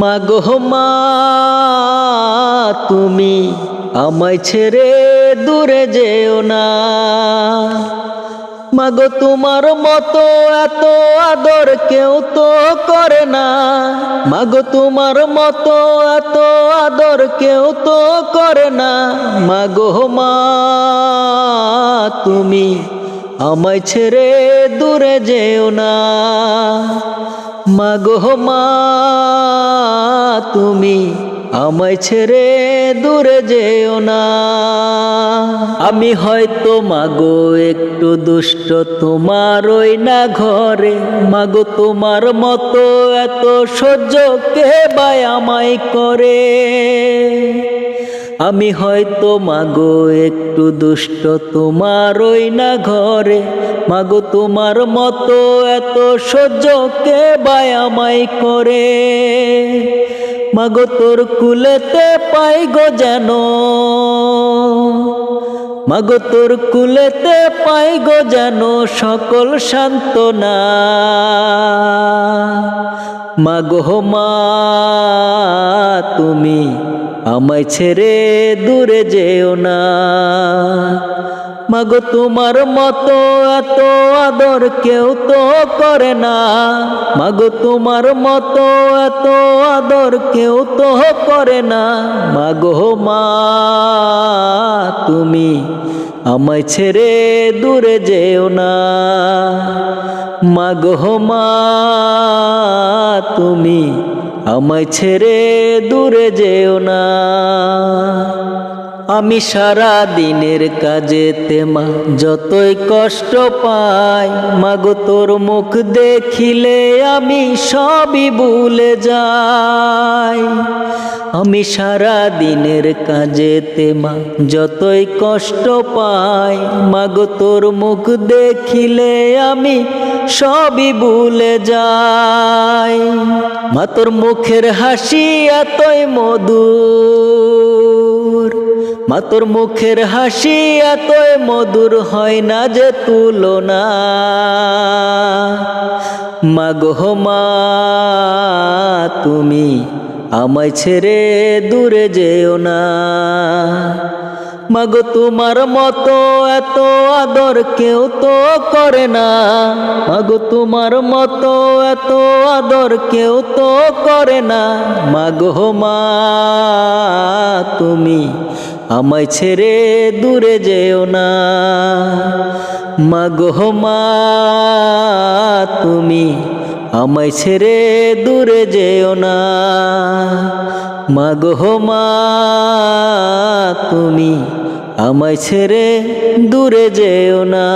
মাগো মা, তুমি আমায় ছেড়ে দূরে যেও না। মাগো তোমার মতো এত আদর কেউ তো করে না। মাগো তোমার মতো এত আদর কেউ তো করে না। মাগো মা, তুমি আমায় ছেড়ে দূরে যেও না। মাগো মা, তুমি আমায় ছেড়ে দূরে যেও না। আমি হয়তো মাগো একটু দুষ্ট, তোমার ওই না ঘরে। মাগো তোমার মতো এত সহ্য কে বা আমায় করে। আমি হয়তো মাগো একটু দুষ্ট, তোমার ওই না ঘরে। মাগো তোমার মতো এত সহ্য কে বা আমায় করে। মাগো তোর কুলেতে পাই গো যেন, মাগো তোর কুলেতে পাই গো যেন সকল সান্ত্বনা। মাগো মা, তুমি আমায় ছেড়ে দূরে যেও না। মাগো তোমার মতো এত আদর কেউ তো করে না। মাগো তোমার মতো এত আদর কেউ তো করে না। মাগো মা, তুমি আমায় ছেড়ে দূরে যেও না। মাগো মা, তুমি আমায় ছেড়ে দূরে যেও না। আমি সারা দিনের কাজেতে মা যতই কষ্ট পাই, মাগো তোর মুখ দেখিলে আমি সবই ভুলে যাই। আমি সারা দিনের কাজেতে মা যতই কষ্ট পাই, মাগো তোর মুখ দেখিলে আমি সবই ভুলে যাই। মা তোর মুখের হাসি এতই মধুর, মা তোর মুখের হাসি এতই মধুর হয় না যে তুলনা। মাগো মা, তুমি আমায় ছেড়ে দূরে যেও না। মাগো তোমার মতো এত আদর কেউ তো করে না। মাগো তোমার মতো এত আদর কেউ তো করে না। মাগো মা, তুমি আমায় ছেড়ে দূরে যেও না। মাগো মা, তুমি আমায় ছেড়ে দূরে যেও না। মাগো মা, তুমি আমায় ছেড়ে দূরে যেও না।